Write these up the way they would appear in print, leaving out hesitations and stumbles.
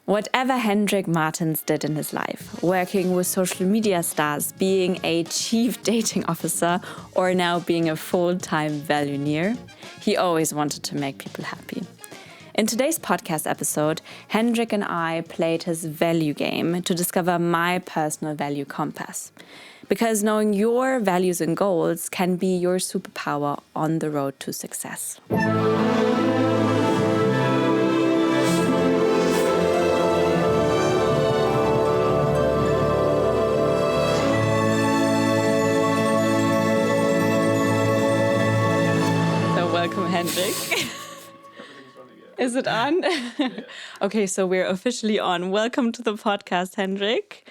Whatever Hendrik Martens did in his life, working with social media stars, being a chief dating officer, or now being a full-time Valuneer, he always wanted to make people happy. In today's podcast episode, Hendrik and I played his value game to discover my personal value compass. Because knowing your values and goals can be your superpower on the road to success. Welcome, Hendrik. Is it on? Yeah. Okay, so we're officially on. Welcome to the podcast, Hendrik.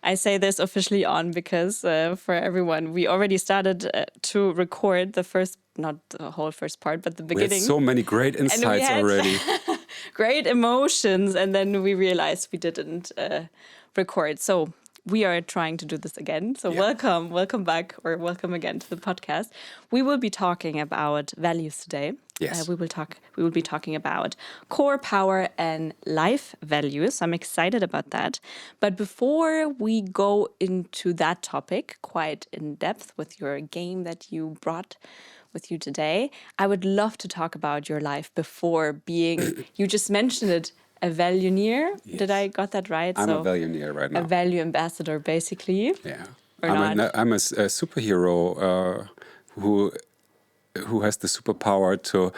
I say this officially on because for everyone, we already started to record the first, not the whole first part, but the beginning. We had so many great insights already. Great emotions, and then we realized we didn't record. So we are trying to do this again. So welcome back, or welcome again to the podcast. We will be talking about values today. Yes. We will be talking about core power and life values. I'm excited about that. But before we go into that topic quite in depth with your game that you brought with you today, I would love to talk about your life before being, you just mentioned it, a Valuneer. Yes. Did I got that right? I'm a Valuneer right now. A value ambassador, basically. Yeah. Or I'm a superhero who has the superpower to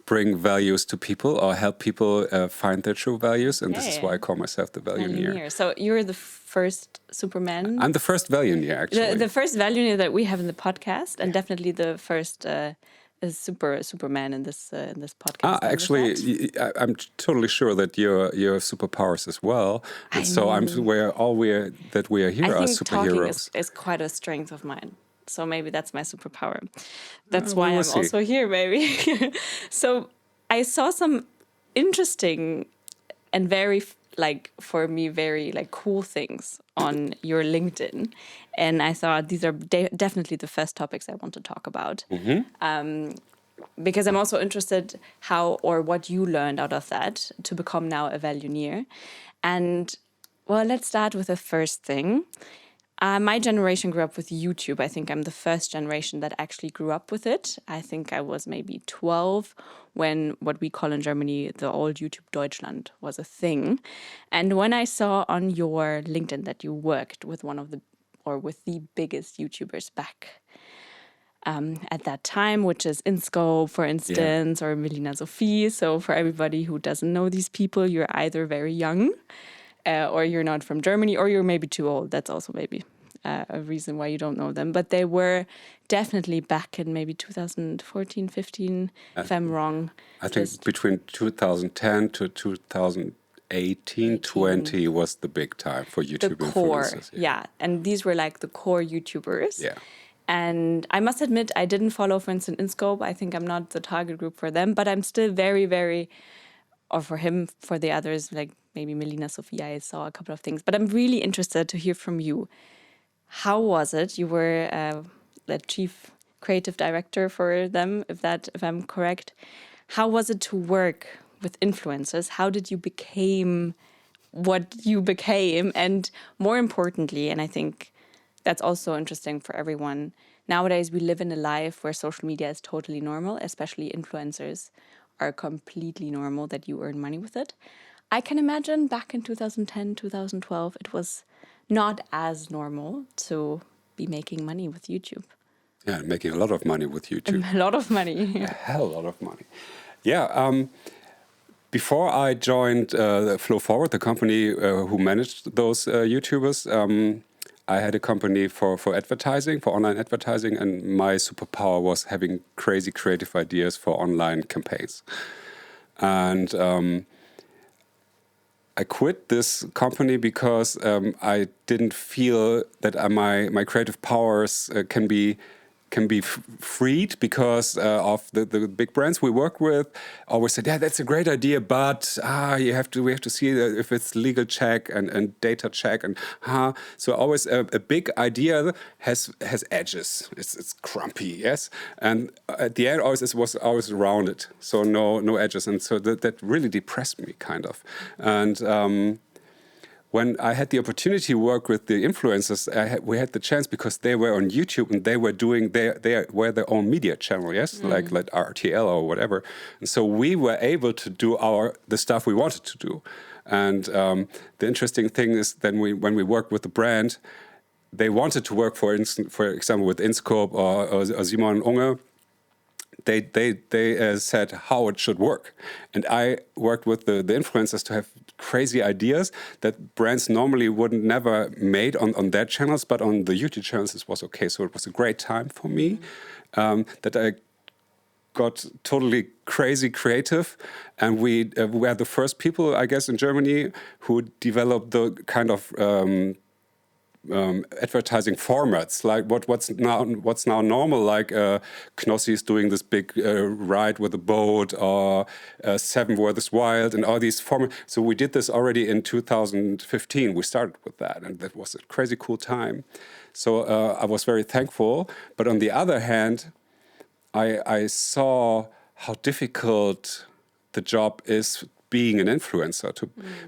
bring values to people or help people find their true values. And this is why I call myself the Valuneer. So you're the first Superman? I'm the first Valuneer, actually. The first Valuneer that we have in the podcast, and definitely the first Superman in this podcast. Actually, I'm totally sure that you have superpowers as well. And so we are here are superheroes. Talking is quite a strength of mine. So maybe that's my superpower. That's why I'm also here, maybe. So I saw some interesting and very cool things on your LinkedIn. And I thought these are definitely the first topics I want to talk about. Mm-hmm. Because I'm also interested how or what you learned out of that to become now a Valuneer. And well, let's start with the first thing. My generation grew up with YouTube. I think I'm the first generation that actually grew up with it. I think I was maybe 12 when what we call in Germany the old YouTube Deutschland was a thing. And when I saw on your LinkedIn that you worked with with the biggest YouTubers back at that time, which is InScope, for instance, or Melina Sophie. So for everybody who doesn't know these people, you're either very young or you're not from Germany, or you're maybe too old. That's also maybe a reason why you don't know them. But they were definitely back in maybe 2014, 15, if I'm wrong. I think between 2010 to 2018, 20 was the big time for YouTube influencers. Yeah. And these were like the core YouTubers. Yeah. And I must admit, I didn't follow, for instance, InScope. I think I'm not the target group for them, but I'm still very, very, or for him, for the others, like maybe Melina Sophia, I saw a couple of things. But I'm really interested to hear from you. How was it? You were the chief creative director for them, if I'm correct. How was it to work with influencers? How did you become what you became? And more importantly, and I think that's also interesting for everyone, nowadays we live in a life where social media is totally normal, especially influencers are completely normal, that you earn money with it. I can imagine back in 2010, 2012, it was not as normal to be making money with YouTube. Yeah, making a lot of money with YouTube. A lot of money. A hell lot of money. Yeah. Before I joined Flow Forward, the company who managed those YouTubers, I had a company for advertising, for online advertising, and my superpower was having crazy creative ideas for online campaigns. And I quit this company because I didn't feel that my creative powers can be can be freed because of the big brands we work with. Always said, yeah, that's a great idea, but we have to see if it's legal check and data check and so always a big idea has edges. It's crumpy, yes, and at the end always it was always rounded, so no edges, and so that really depressed me kind of, and. When I had the opportunity to work with the influencers, we had the chance because they were on YouTube and they were doing they were their own media channel, yes, like RTL or whatever. And so we were able to do the stuff we wanted to do. And the interesting thing is then when we worked with the brand, they wanted to work for example with InScope or Simon Unge. They said how it should work. And I worked with the influencers to have crazy ideas that brands normally wouldn't never made on their channels, but on the YouTube channels it was okay. So it was a great time for me that I got totally crazy creative. And we were the first people, I guess, in Germany who developed the kind of advertising formats, like what's now normal, like Knossi is doing this big ride with a boat, or Seven Worth Wild, and all these formats. So we did this already in 2015. We started with that, and that was a crazy cool time. So I was very thankful. But on the other hand, I saw how difficult the job is being an influencer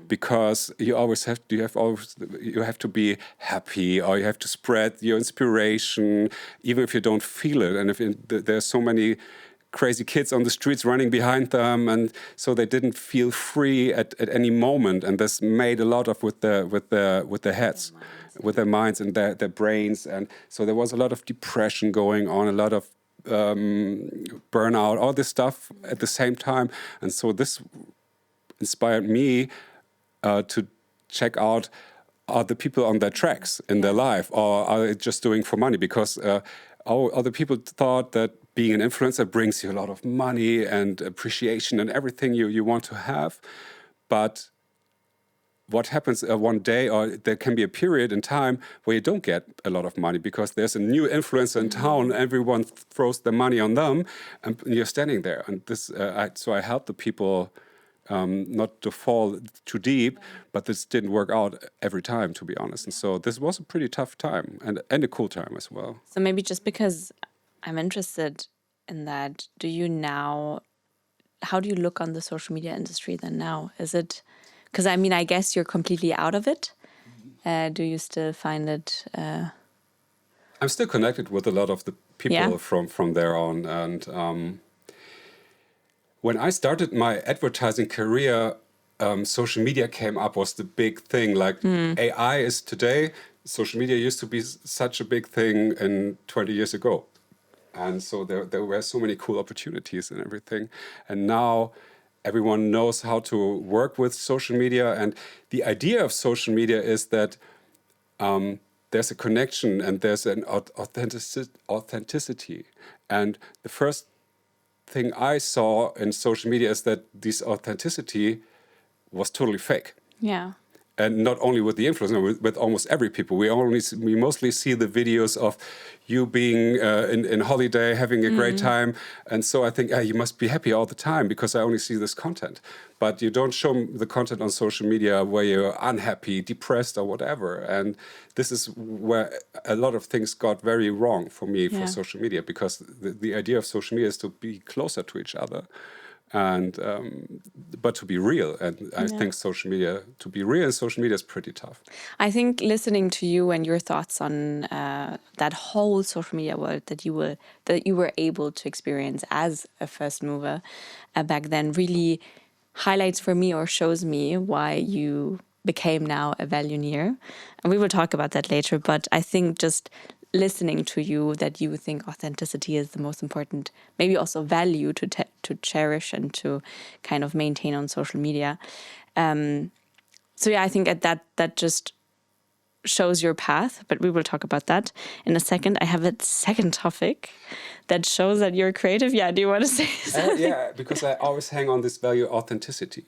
because you have to be happy, or you have to spread your inspiration even if you don't feel it, and if there's so many crazy kids on the streets running behind them, and so they didn't feel free at any moment, and this made a lot of with their heads, with their minds and their brains, and so there was a lot of depression going on, a lot of burnout, all this stuff at the same time, and so this inspired me to check out, are the people on their tracks in their life, or are they just doing for money? Because other people thought that being an influencer brings you a lot of money and appreciation and everything you want to have. But what happens one day, or there can be a period in time where you don't get a lot of money because there's a new influencer in town, everyone throws their money on them, and you're standing there. And this, so I help the people not to fall too deep, but this didn't work out every time, to be honest. And so this was a pretty tough time and a cool time as well. So maybe just because I'm interested in that, how do you look on the social media industry then now? Is it, because I mean, I guess you're completely out of it. Do you still find it? I'm still connected with a lot of the people from there on. And when I started my advertising career, social media came up, was the big thing. Like AI is today, social media used to be such a big thing 20 years ago. And so there were so many cool opportunities and everything. And now everyone knows how to work with social media. And the idea of social media is that there's a connection and there's an authenticity. And the first thing I saw in social media is that this authenticity was totally fake. Yeah. And not only with the influencers, with almost every people. We mostly see the videos of you being in holiday, having a great time. And so I think, you must be happy all the time because I only see this content. But you don't show the content on social media where you're unhappy, depressed, or whatever. And this is where a lot of things got very wrong for me for social media, because the idea of social media is to be closer to each other. And but to be real, and I think social media, to be real in social media is pretty tough. I think listening to you and your thoughts on that whole social media world that you were able to experience as a first mover back then really highlights for me, or shows me, why you became now a Valuneer. And we will talk about that later. But I think just listening to you, that you think authenticity is the most important, maybe also value to cherish and to kind of maintain on social media. So yeah, I think that just shows your path, but we will talk about that in a second. I have a second topic that shows that you're creative. Yeah, do you want to say something? Yeah, because I always hang on this value, authenticity,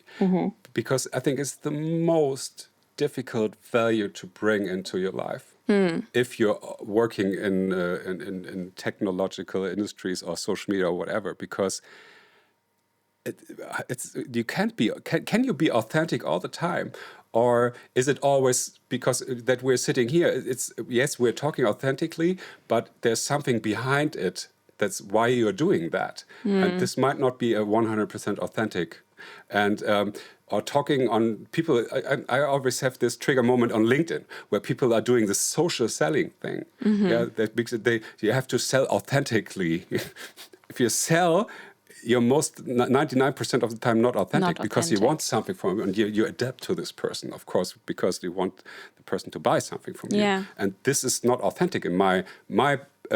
because I think it's the most difficult value to bring into your life. if you're working in technological industries or social media or whatever, because you can't be. Can you be authentic all the time, or is it always because that we're sitting here? It's yes, we're talking authentically, but there's something behind it. That's why you're doing that, and this might not be a 100% authentic, and. Or talking on people, I always have this trigger moment on LinkedIn where people are doing this social selling thing. Yeah, because you have to sell authentically. If you sell, you're 99% of the time not authentic because you want something from them and you adapt to this person, of course, because you want the person to buy something from you. And this is not authentic in my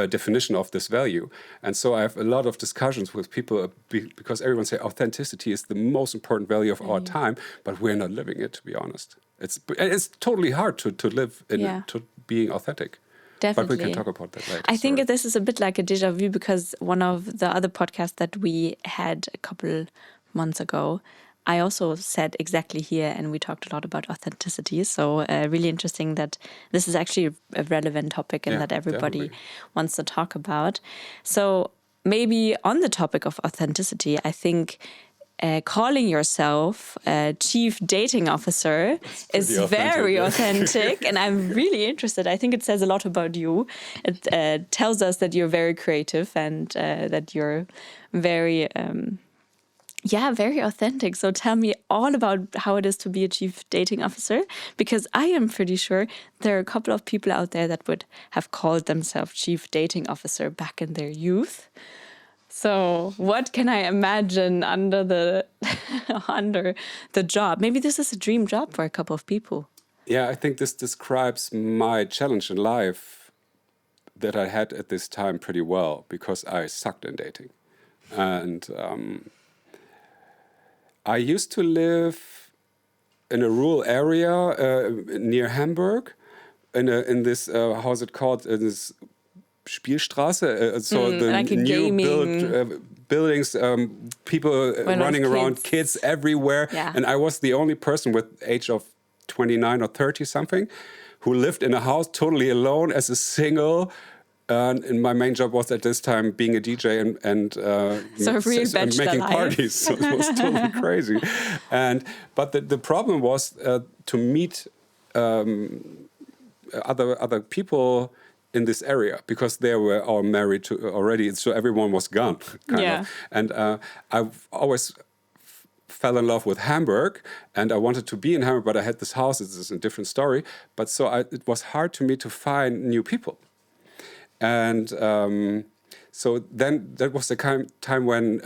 definition of this value. And so I have a lot of discussions with people because everyone say authenticity is the most important value of our time, but we're not living it, to be honest. It's totally hard to live to being authentic. Definitely. But we can talk about that later. I think this is a bit like a déjà vu because one of the other podcasts that we had a couple months ago, I also said exactly here, and we talked a lot about authenticity. So really interesting that this is actually a relevant topic and that everybody wants to talk about. So maybe on the topic of authenticity, I think calling yourself a chief dating officer is very authentic. And I'm really interested. I think it says a lot about you. It tells us that you're very creative and that you're very... very authentic. So tell me all about how it is to be a chief dating officer, because I am pretty sure there are a couple of people out there that would have called themselves chief dating officer back in their youth. So what can I imagine under the job? Maybe this is a dream job for a couple of people. Yeah, I think this describes my challenge in life that I had at this time pretty well, because I sucked in dating. And I used to live in a rural area near Hamburg, in this how's it called? This Spielstraße, so the like new buildings, people running around, kids everywhere, and I was the only person with age of 29 or 30 something who lived in a house totally alone as a single. And my main job was at this time being a DJ and making parties. So it was totally crazy. But the problem was to meet other people in this area, because they were all married already, so everyone was gone. Kind of. And I've always fell in love with Hamburg, and I wanted to be in Hamburg, but I had this house. This is a different story. But so it was hard to me to find new people. And so then that was the time when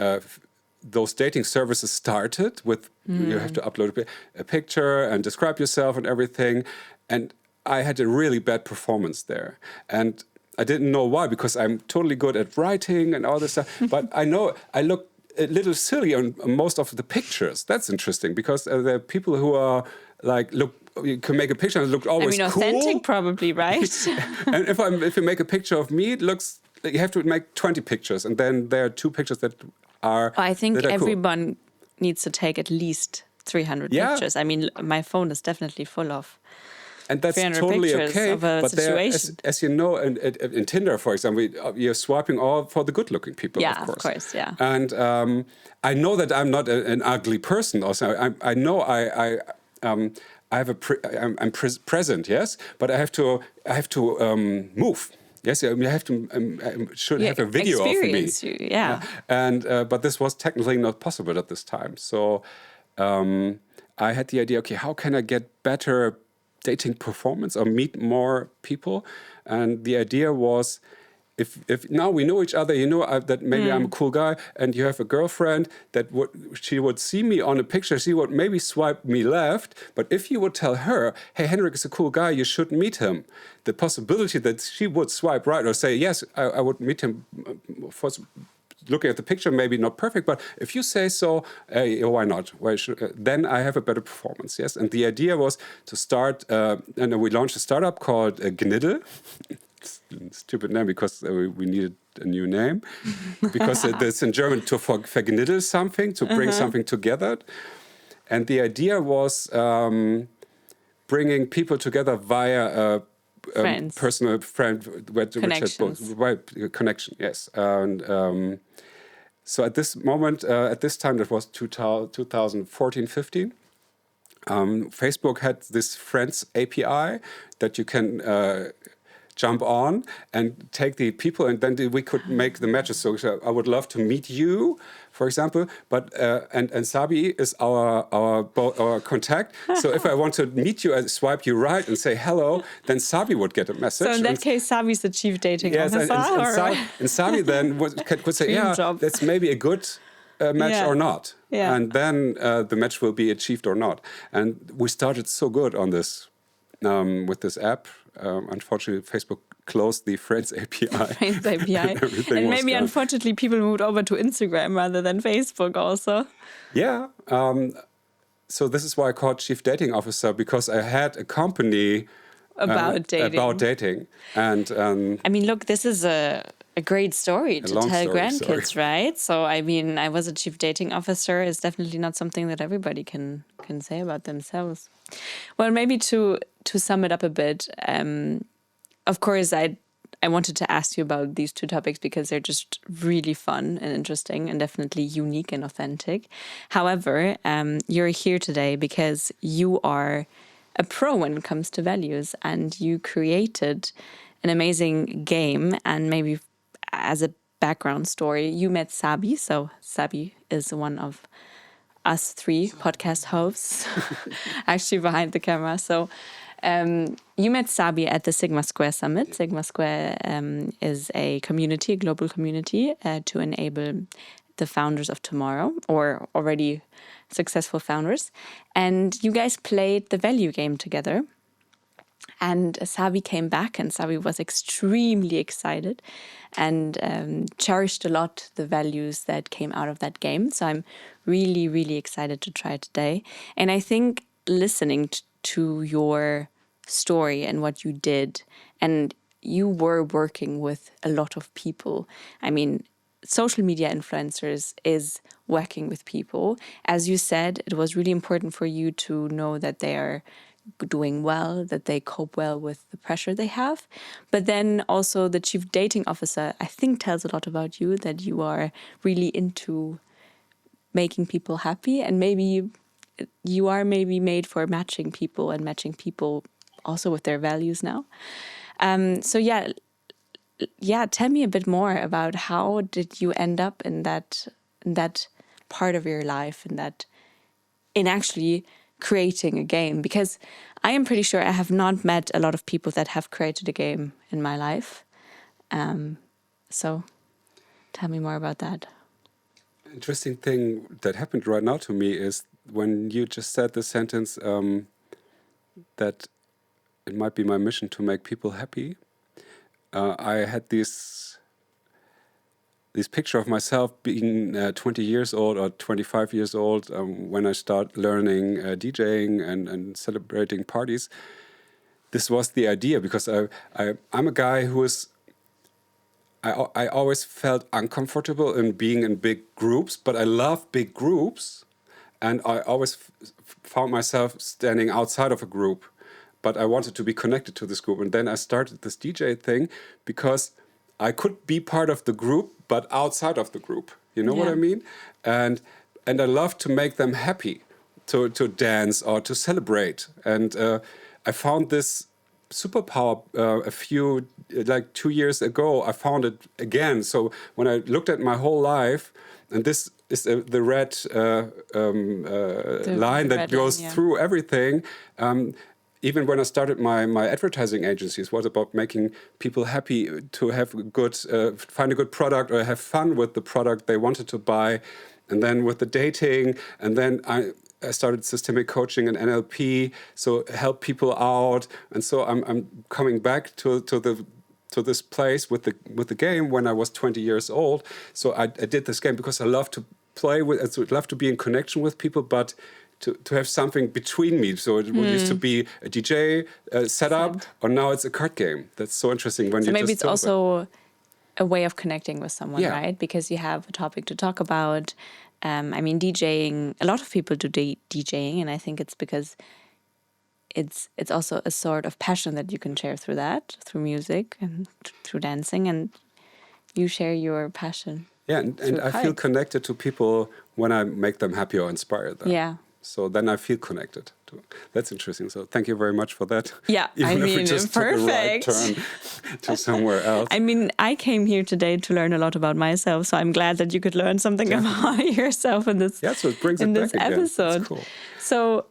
those dating services started with you have to upload a picture and describe yourself and everything. And I had a really bad performance there. And I didn't know why, because I'm totally good at writing and all this stuff. But I know I look a little silly on most of the pictures. That's interesting, because there are people who are like, look, you can make a picture and it looks always cool. Authentic probably, right? And if you make a picture of me, it looks like you have to make 20 pictures, and then there are 2 pictures that are I think that are everyone needs to take at least 300 pictures. I mean, my phone is definitely full of. And that's totally okay. But as you know, in Tinder, for example, you're swiping all for the good-looking people, of course. Of course, yeah. And I know that I'm not an ugly person. Also, I know I'm present, yes, but I have to move. Yes, you have to should have a video of me. And but this was technically not possible at this time. So I had the idea. Okay, how can I get better dating performance or meet more people? And the idea was, if now we know each other, you know that maybe I'm a cool guy, and you have a girlfriend that she would see me on a picture, she would maybe swipe me left, but if you would tell her, hey, Hendrik is a cool guy, you should meet him, the possibility that she would swipe right or say, yes, I would meet him for looking at the picture, maybe not perfect, but if you say so, why not? Then I have a better performance, yes? And the idea was to start, and we launched a startup called Gniddel. Stupid name, because we needed a new name. Because it's in German, to verkniddel something, to bring something together. And the idea was bringing people together via personal friend, which had connection, yes. And so at this moment, at this time, that was 2014, 15. Facebook had this Friends API that you can jump on and take the people, and then we could make the matches. So I would love to meet you, for example, but and Sabi is our contact. So if I want to meet you, I swipe you right and say hello, then Sabi would get a message. So in that case, Sabi's the chief dating officer. And Sabi then could say, that's maybe a good match or not. Yeah. And then the match will be achieved or not. And we started so good on this with this app. Unfortunately, Facebook closed the Friends API. Friends API. And maybe, unfortunately, people moved over to Instagram rather than Facebook also. Yeah. So this is why I called Chief Dating Officer, because I had a company about dating. And I mean, look, this is a great story to tell grandkids, right? So, I mean, I was a chief dating officer is definitely not something that everybody can say about themselves. Well, maybe to sum it up a bit, of course, I wanted to ask you about these two topics because they're just really fun and interesting and definitely unique and authentic. However, you're here today because you are a pro when it comes to values, and you created an amazing game. And maybe as a background story, you met Sabi. So Sabi is one of us three podcast hosts, actually behind the camera. So you met Sabi at the Sigma Square Summit. Sigma Square is a community, a global community to enable the founders of tomorrow, or already successful founders. And you guys played the value game together. And Sabi came back, and Sabi was extremely excited and cherished a lot the values that came out of that game. So I'm really, really excited to try it today. And I think listening to your story and what you did, and you were working with a lot of people. I mean, social media influencers is working with people. As you said, it was really important for you to know that they are doing well, that they cope well with the pressure they have. But then also the chief dating officer, I think, tells a lot about you, that you are really into making people happy, and maybe you are maybe made for matching people and matching people also with their values now. So tell me a bit more about how did you end up in that part of your life, in actually creating a game? Because I am pretty sure I have not met a lot of people that have created a game in my life. So tell me more about that. Interesting thing that happened right now to me is when you just said the sentence that it might be my mission to make people happy. I had this picture of myself being 20 years old or 25 years old when I start learning DJing and celebrating parties. This was the idea, because I'm a guy who is... I always felt uncomfortable in being in big groups, but I love big groups, and I always found myself standing outside of a group, but I wanted to be connected to this group. And then I started this DJ thing because I could be part of the group, but outside of the group. You know what I mean? And I love to make them happy, to dance or to celebrate. And I found this superpower 2 years ago. I found it again. So when I looked at my whole life, and this is the red line that goes through everything. Even when I started my advertising agencies, was about making people happy, to have find a good product or have fun with the product they wanted to buy. And then with the dating, and then I started systemic coaching and NLP, so help people out. And so I'm coming back to this place with the game when I was 20 years old. So I did this game because I love to play with, I love to be in connection with people, but to have something between me. So it used to be a DJ setup, or now it's a card game. That's so interesting. So maybe it's also a way of connecting with someone, right? Because you have a topic to talk about. I mean, DJing, a lot of people do DJing, and I think it's because it's also a sort of passion that you can share through that, through music and through dancing, and you share your passion. Yeah, and through I feel kites. connected to people when I make them happy or inspire them. Yeah. So then I feel connected to. That's interesting. So thank you very much for that. Yeah, Even I if we mean, just took a right perfect. turn to somewhere else. I mean, I came here today to learn a lot about myself, so I'm glad that you could learn something about yourself in this. Yeah, so it brings it in this back again. episode. That's cool. So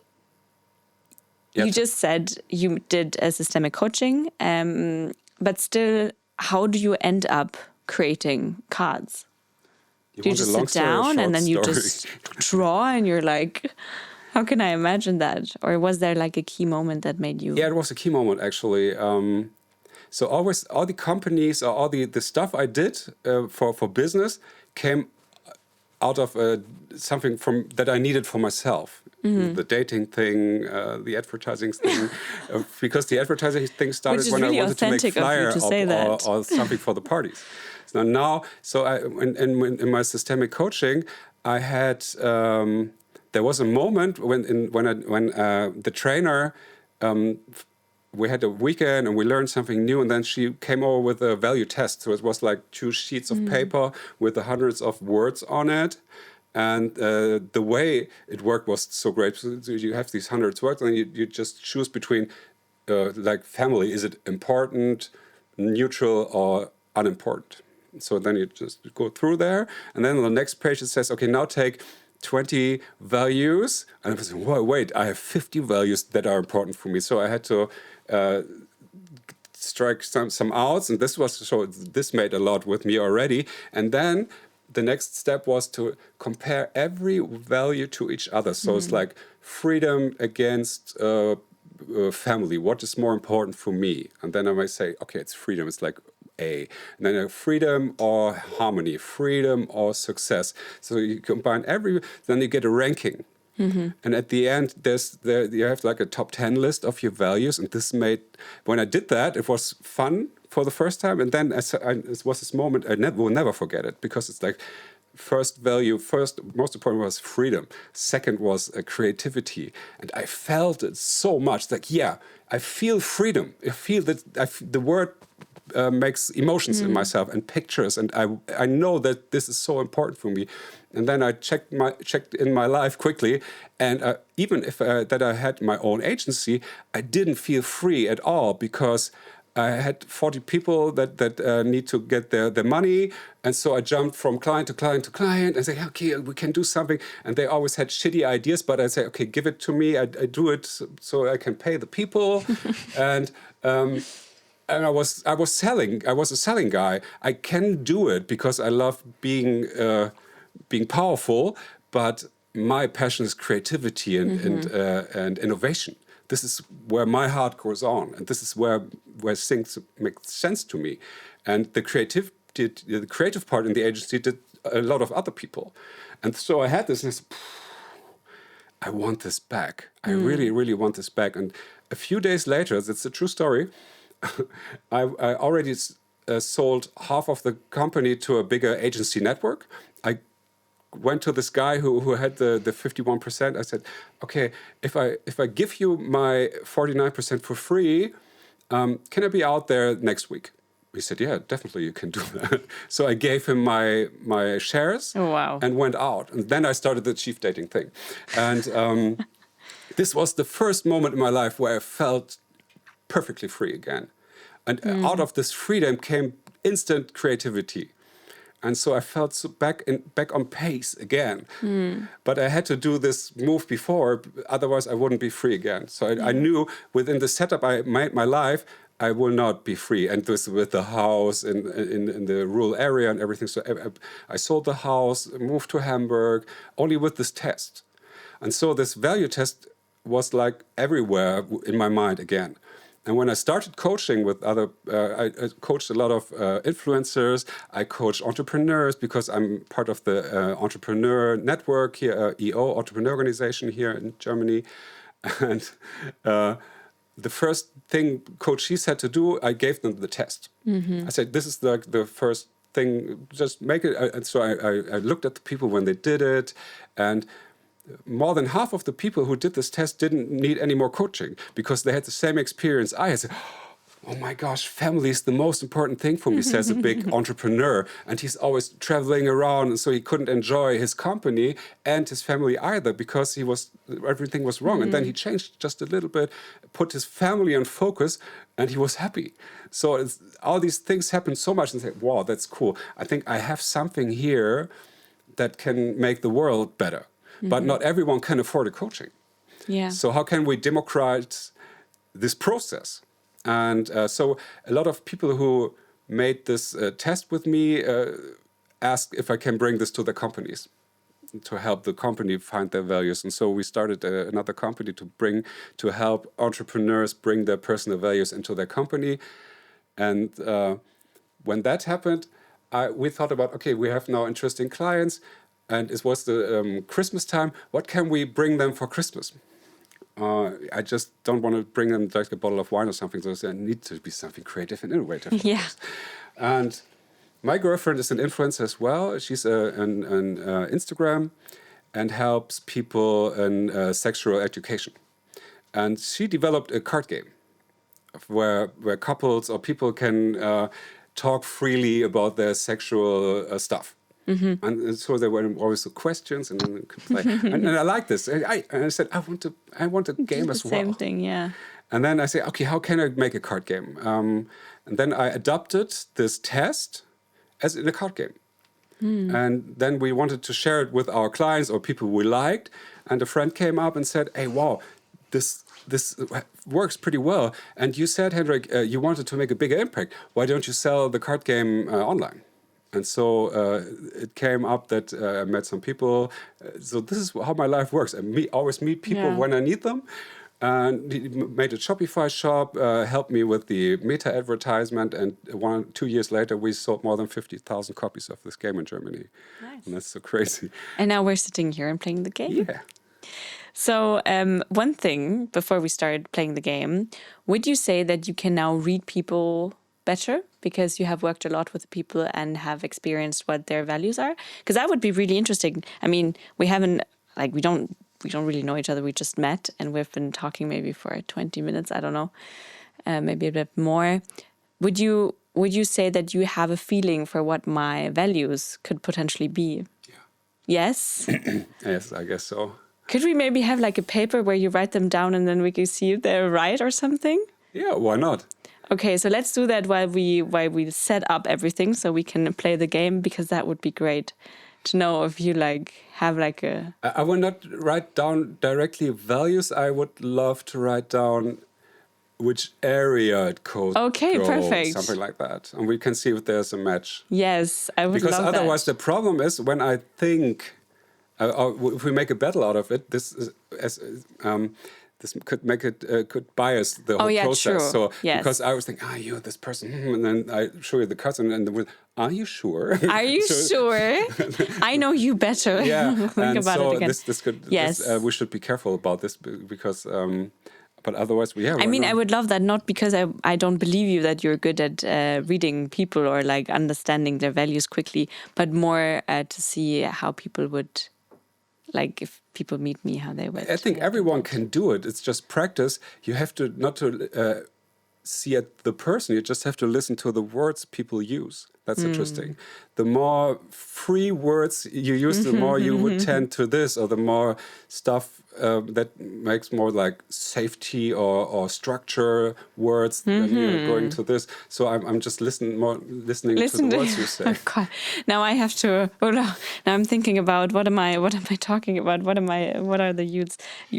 Yeah, you just said you did a systemic coaching, but still, how do you end up creating cards? You Do you want a just long sit story or a down and short then you story? just draw and you're like, how can I imagine that? Or was there like a key moment that made you? Yeah, it was a key moment actually. So always all the companies or all the stuff I did for business came out of something from that I needed for myself. The dating thing, the advertising thing, because the advertising thing started Which is when really I wanted to make authentic of you flyer to say that. or something for the parties. So in my systemic coaching, I had there was a moment when the trainer. We had a weekend and we learned something new, and then she came over with a value test. So it was like 2 sheets of paper with the hundreds of words on it. And the way it worked was so great. So you have these hundreds of words, and you just choose between like family. Is it important, neutral, or unimportant? So then you just go through there. And then on the next page it says, okay, now take 20 values. And I was like, whoa, wait, I have 50 values that are important for me. So I had to strike some outs, and this made a lot with me already. And then the next step was to compare every value to each other. So it's like freedom against family. What is more important for me? And then I might say, okay, it's freedom. It's like A. And then freedom or harmony, freedom or success. So you combine then you get a ranking. And at the end, you have like a top 10 list of your values. And when I did that, it was fun for the first time. And then it was this moment, I will never forget it, because it's like most important was freedom. Second was creativity. And I felt it so much, like, yeah, I feel freedom. I feel that the word makes emotions in myself and pictures, and I know that this is so important for me. And then I checked in my life quickly, and even if that I had my own agency, I didn't feel free at all, because I had 40 people that need to get their money, and so I jumped from client to client to client and say, okay, we can do something. And they always had shitty ideas, but I say, okay, give it to me. I do it so I can pay the people, and I was selling. I was a selling guy. I can do it because I love being powerful. But my passion is creativity and innovation. This is where my heart goes on, and this is where things make sense to me. And the creative part in the agency did a lot of other people, and so I had this. And I said, I want this back. I really, really want this back. And a few days later, it's a true story. I already sold half of the company to a bigger agency network. I went to this guy who had the 51%. I said, okay, if I give you my 49% for free, can I be out there next week? He said, yeah, definitely you can do that. So I gave him my shares. Oh, wow. And went out. And then I started the chief dating thing. And this was the first moment in my life where I felt perfectly free again. And out of this freedom came instant creativity. And so I felt back on pace again. But I had to do this move before, otherwise I wouldn't be free again. So I knew within the setup I made my life, I will not be free. And this with the house in the rural area and everything. So I sold the house, moved to Hamburg, only with this test. And so this value test was like everywhere in my mind again. And when I started coaching with I coached a lot of influencers. I coached entrepreneurs because I'm part of the entrepreneur network here, EO, entrepreneur organization here in Germany. And the first thing Coach She said to do, I gave them the test. I said, this is the first thing, just make it. And so I looked at the people when they did it, and more than half of the people who did this test didn't need any more coaching because they had the same experience I had. Said, oh my gosh, family is the most important thing for me, says a big entrepreneur. And he's always traveling around, and so he couldn't enjoy his company and his family either because everything was wrong. And then he changed just a little bit, put his family on focus, and he was happy. So all these things happen so much, and say, wow, that's cool. I think I have something here that can make the world better. But not everyone can afford a coaching. Yeah. So how can we democratize this process? And so a lot of people who made this test with me asked if I can bring this to the companies to help the company find their values. And so we started another company to help entrepreneurs bring their personal values into their company. And when that happened, we thought about, okay, we have now interesting clients, and it was the Christmas time. What can we bring them for Christmas? I just don't want to bring them like a bottle of wine or something. So there needs to be something creative and innovative. Yeah. And my girlfriend is an influencer as well. She's an Instagram and helps people in sexual education. And she developed a card game where couples or people can talk freely about their sexual stuff. And so there were always the questions, and then we could play. and I like this. And I said, I want a game as well. Same thing, yeah. And then I said, okay, how can I make a card game? And then I adopted this test as in a card game. And then we wanted to share it with our clients or people we liked. And a friend came up and said, hey, wow, this works pretty well. And you said, Hendrik, you wanted to make a bigger impact. Why don't you sell the card game online? And so it came up that I met some people. So this is how my life works. I always meet people when I need them. And he made a Shopify shop, helped me with the meta advertisement. And 2 years later, we sold more than 50,000 copies of this game in Germany. Nice. And that's so crazy. And now we're sitting here and playing the game. Yeah. So one thing before we started playing the game, would you say that you can now read people better because you have worked a lot with people and have experienced what their values are? Because that would be really interesting. I mean, we don't really know each other. We just met and we've been talking maybe for 20 minutes. I don't know, maybe a bit more. Would you say that you have a feeling for what my values could potentially be? Yeah. Yes. Yes, I guess so. Could we maybe have like a paper where you write them down and then we can see if they're right or something? Yeah, why not? Okay, so let's do that while we set up everything so we can play the game, because that would be great to know if you have a... I will not write down directly values. I would love to write down which area it could Okay, go, perfect. something like that. And we can see if there's a match. Yes, I would love that. Because otherwise the problem is when I think, if we make a battle out of it, this could make it could bias the whole process. True. So yes. Because I was thinking, you're this person, and then I show you the cards, and then are you sure? Are you sure? I know you better. Yeah, Think and about so it again. this could. Yes. We should be careful about this because. But otherwise, I mean, I would love that, not because I don't believe you that you're good at reading people or understanding their values quickly, but more to see how people would, if people meet me, how they would. I think everyone can do it. It's just practice. You have to not to see at the person. You just have to listen to the words people use. That's interesting. The more free words you use, the more you would tend to this, or the more stuff that makes more like safety or structure words, then you're going to this. So I'm just listening to the words you say. God. Now I have to. Oh no! Now I'm thinking about what am I talking about? What are the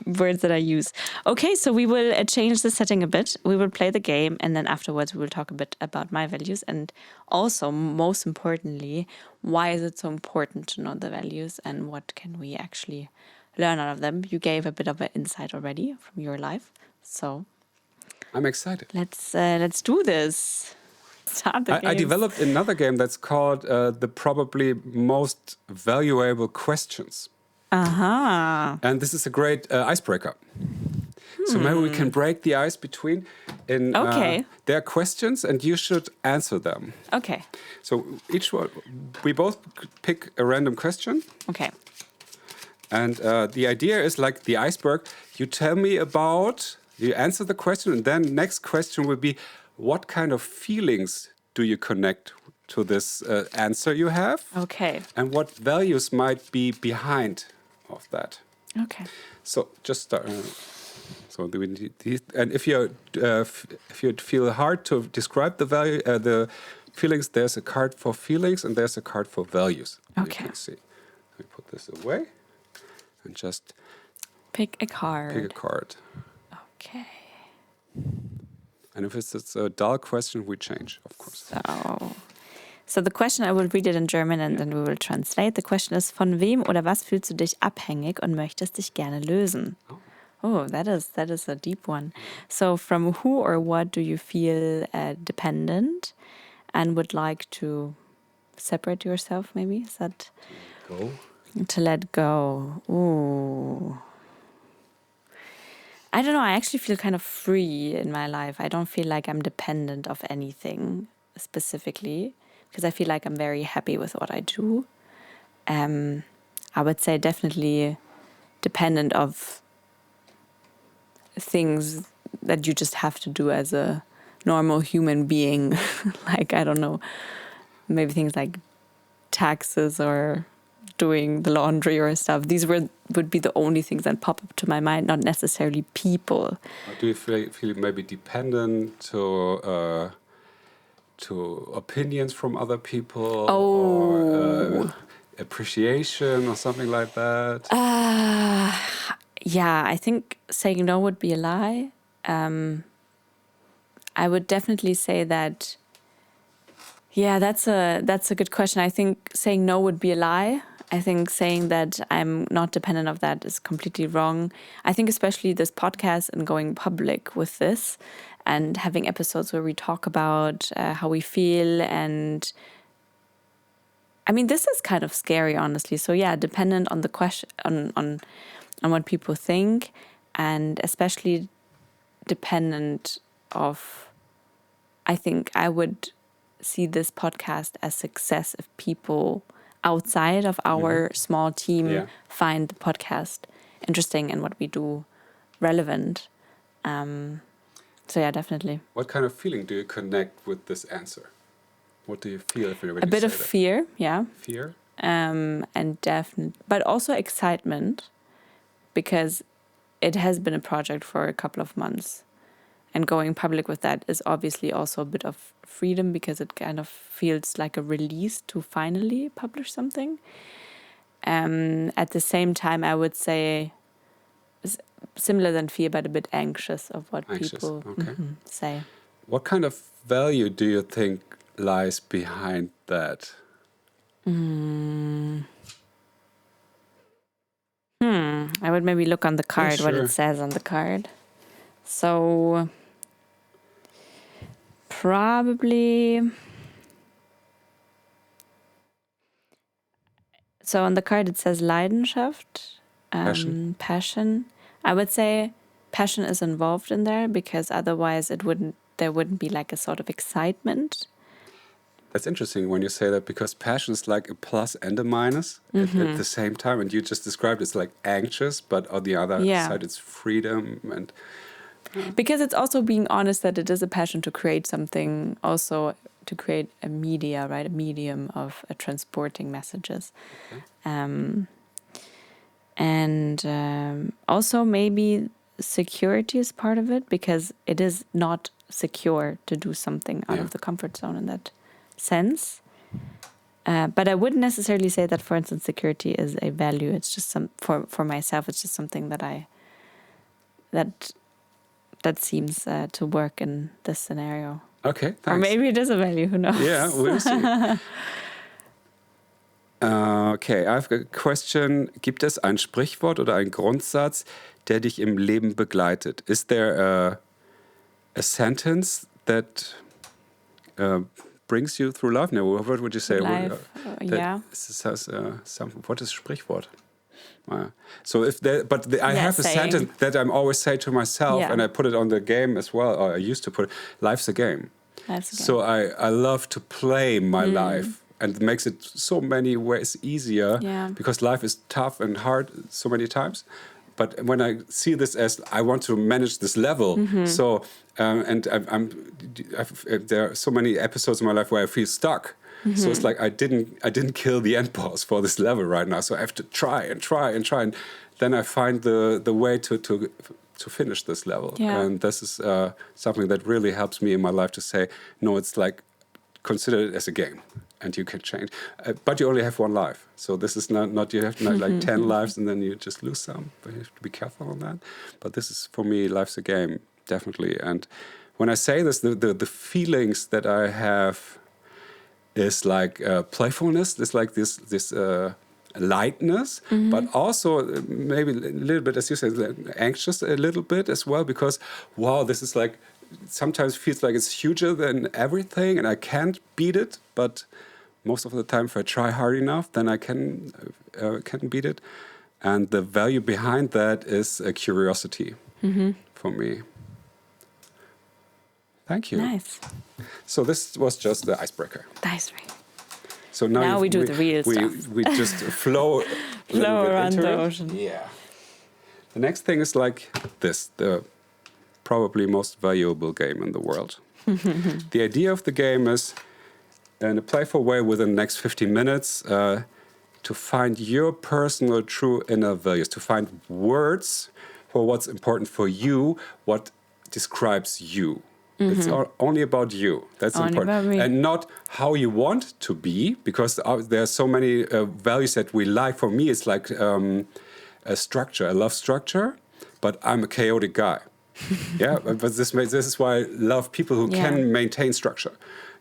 words that I use? Okay, so we will change the setting a bit. We will play the game, and then afterwards we will talk a bit about my values, and also most importantly, why is it so important to know the values and what can we actually learn out of them? You gave a bit of an insight already from your life, so I'm excited. Let's do this. Start the game. I developed another game that's called the probably most valuable questions. And this is a great icebreaker. So maybe we can break the ice between. Okay. There are questions, and you should answer them. Okay. So we both pick a random question. Okay. And the idea is like the iceberg. You tell me about, you answer the question, and then next question will be, what kind of feelings do you connect to this answer you have? Okay. And what values might be behind of that? Okay. So just start. So we need these, and if you feel hard to describe the value, the feelings, there's a card for feelings and there's a card for values. Okay. You can see. Let me put this away and just Pick a card. pick a card. Okay. And if it's a dull question, we change, of course. So the question, I will read it in German and then we will translate. The question is, von wem oder was fühlst du dich abhängig und möchtest dich gerne lösen? Oh, that is a deep one. So from who or what do you feel dependent and would like to separate yourself, maybe? Is that... Go. To let go. Ooh. I don't know. I actually feel kind of free in my life. I don't feel like I'm dependent of anything specifically because I feel like I'm very happy with what I do. I would say definitely dependent of things that you just have to do as a normal human being. Like, I don't know, maybe things like taxes or doing the laundry or stuff. These would be the only things that pop up to my mind, not necessarily people. Do you feel maybe dependent to opinions from other people or appreciation or something like that? Yeah, I think saying no would be a lie. I would definitely say that. Yeah, that's a good question. I think saying no would be a lie. I think saying that I'm not dependent of that is completely wrong. I think especially this podcast and going public with this and having episodes where we talk about how we feel, and I mean, this is kind of scary, honestly. So yeah, dependent on the question, on what people think, and especially dependent of, I think I would see this podcast as success if people outside of our small team find the podcast interesting and what we do relevant. So yeah, definitely. What kind of feeling do you connect with this answer? What do you feel if you A bit of fear, yeah. Fear? And but also excitement, because it has been a project for a couple of months. And going public with that is obviously also a bit of freedom, because it kind of feels like a release to finally publish something. At the same time, I would say similar than fear, but a bit anxious of what people say. What kind of value do you think lies behind that? I would maybe look on the card, what it says on the card. So probably, so on the card it says Leidenschaft, passion. I would say passion is involved in there, because otherwise there wouldn't be like a sort of excitement. That's interesting when you say that, because passion is like a plus and a minus at the same time. And you just described it's like anxious, but on the other side, it's freedom. And because it's also being honest that it is a passion to create something, also to create a media, right? A medium of transporting messages. Okay. And also maybe security is part of it, because it is not secure to do something out of the comfort zone in that sense. But I wouldn't necessarily say that, for instance, security is a value. It's just for myself, it's just something that seems to work in this scenario. Okay, thanks. Or maybe it is a value, who knows? Yeah, we'll see. Okay, I have a question. Gibt es ein Sprichwort oder einen Grundsatz, der dich im Leben begleitet? Is there a sentence that brings you through life? No, what would you say? Life, yeah. Says, what is Sprichwort? So I have a sentence that I'm always say to myself, and I put it on the game as well, or I used to put it, life's a game. So I love to play my life and it makes it so many ways easier because life is tough and hard so many times. But when I see this as I want to manage this level, so and there are so many episodes in my life where I feel stuck. So it's like I didn't kill the end boss for this level right now. So I have to try, and then I find the way to finish this level. And this is something that really helps me in my life to say, no, it's like consider it as a game. And you can change, but you only have one life. So this is not you have not like 10 lives and then you just lose some. But you have to be careful on that. But this is for me, life's a game, definitely. And when I say this, the feelings that I have is like playfulness. It's like this lightness, but also maybe a little bit, as you said, anxious a little bit as well. Because wow, this is like sometimes feels like it's huger than everything, and I can't beat it, but most of the time, if I try hard enough, then I can beat it. And the value behind that is a curiosity for me. Thank you. Nice. So this was just the icebreaker. The icebreaker. So now we do the real stuff. We just flow around the ocean. Yeah. The next thing is like this, the probably most valuable game in the world. The idea of the game is, in a playful way, within the next 15 minutes, to find your personal true inner values, to find words for what's important for you, what describes you. It's only about you. That's only important. About me. And not how you want to be, because there are so many values that we like. For me, it's like a structure. I love structure, but I'm a chaotic guy. Yeah, but this is why I love people who can maintain structure.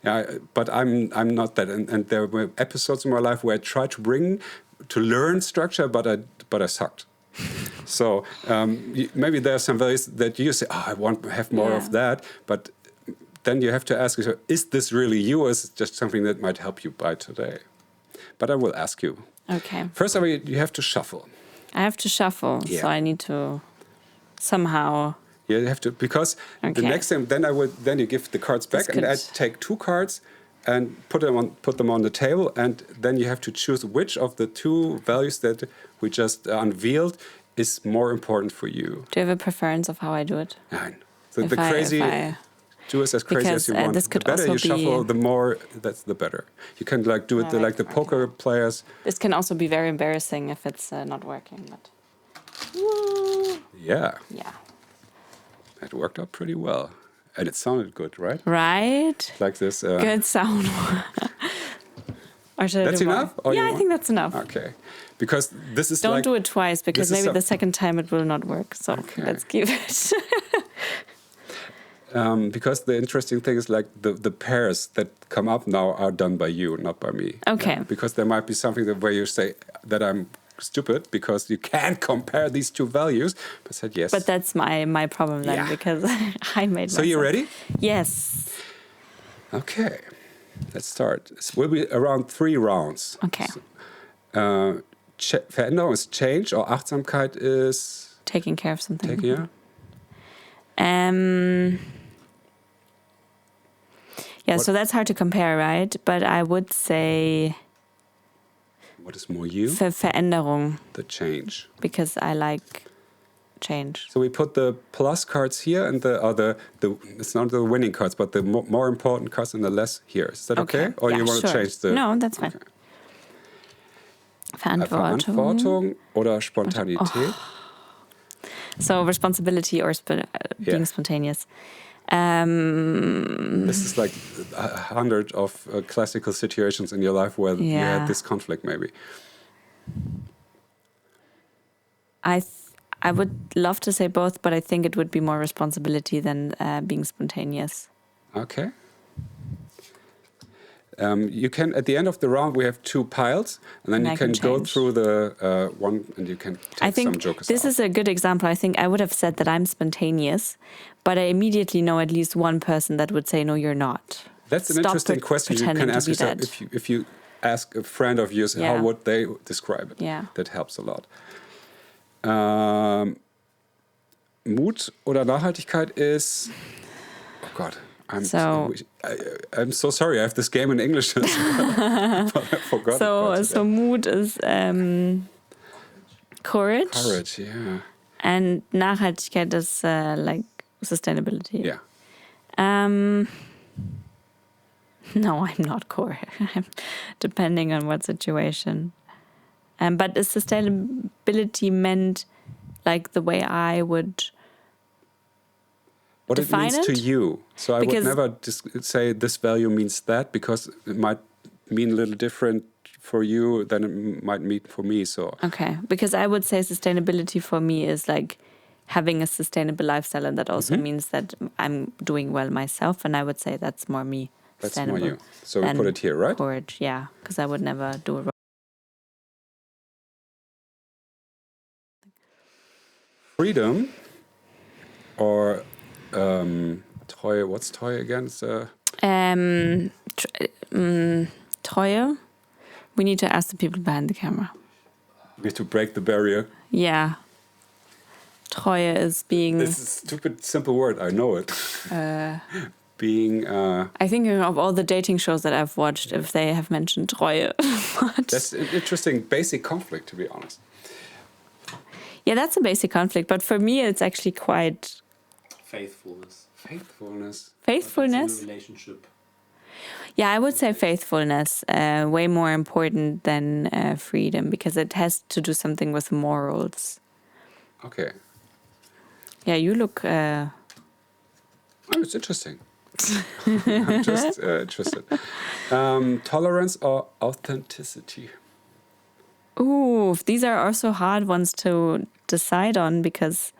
Yeah, but I'm not that. And there were episodes in my life where I tried to learn structure, but I sucked. So maybe there are some values that you say, I want to have more of that. But then you have to ask yourself, is this really you, or is it just something that might help you by today? But I will ask you. Okay. First of all, you have to shuffle. I have to shuffle, so I need to somehow... Yeah, you have to, because the next time, then you give the cards back, and I take 2 cards and put them on the table, and then you have to choose which of the 2 values that we just unveiled is more important for you. Do you have a preference of how I do it? Nine. So do it as crazy as you want. This could the better also you shuffle, the more that's the better. You can like do it like the poker players. This can also be very embarrassing if it's not working. But yeah. It worked out pretty well. And it sounded good, right? Right. Like this. Good sound. Or should that's I do enough? More? Yeah, I think that's enough. Okay. Because this is Don't do it twice, because maybe the second time it will not work. So let's keep it. Because the interesting thing is like the pairs that come up now are done by you, not by me. Okay. Yeah? Because there might be something where you say that I'm stupid because you can't compare these 2 values. But I said yes. But that's my problem then, because I made So you ready? Yes. Okay. Let's start. It will be around 3 rounds. Okay. So, Veränderung ist change, or Achtsamkeit is... Taking care of something. So that's hard to compare, right? But I would say... What is more you? Veränderung. The change. Because I like change. So we put the plus cards here, and it's not the winning cards, but the more important cards and the less here. Is that okay? Or you want to change the... No, that's fine. Okay. Verantwortung oder Spontanität. So responsibility or being spontaneous. This is like 100 of classical situations in your life where you had this conflict, maybe. I would love to say both, but I think it would be more responsibility than being spontaneous. Okay. You can, at the end of the round, we have 2 piles, and then you can go through the one, and you can take some jokers this is a good example. I think I would have said that I'm spontaneous, but I immediately know at least one person that would say, no, you're not. That's an interesting question you can ask yourself. If you ask a friend of yours, how would they describe it? Yeah. That helps a lot. Mut oder Nachhaltigkeit ist... Oh Gott, I'm so sorry. I have this game in English as well, but I forgot. So Mut is courage. Courage, yeah. And Nachhaltigkeit is like sustainability. Yeah. No, I'm not core. Depending on what situation. But is sustainability meant like the way I would what define it means to you? So I would never just say this value means that, because it might mean a little different for you than it might mean for me. So okay, because I would say sustainability for me is like having a sustainable lifestyle, and that also means that I'm doing well myself, and I would say that's more me. That's more you. So we put it here, right? Courage, yeah, because I would never do it wrong. Freedom or Treue. What's Treue again? Treue. We need to ask the people behind the camera. We have to break the barrier. Yeah. Treue is being... This is a stupid, simple word. I know it. Being... I think of all the dating shows that I've watched, if they have mentioned Treue. That's an interesting basic conflict, to be honest. Yeah, that's a basic conflict. But for me, it's actually quite... Faithfulness. Faithfulness. Faithfulness? In a relationship. Yeah, I would say faithfulness, way more important than freedom, because it has to do something with morals. Okay. Yeah, you look... Oh, it's interesting. I'm just interested. Tolerance or authenticity? Ooh, these are also hard ones to decide on, because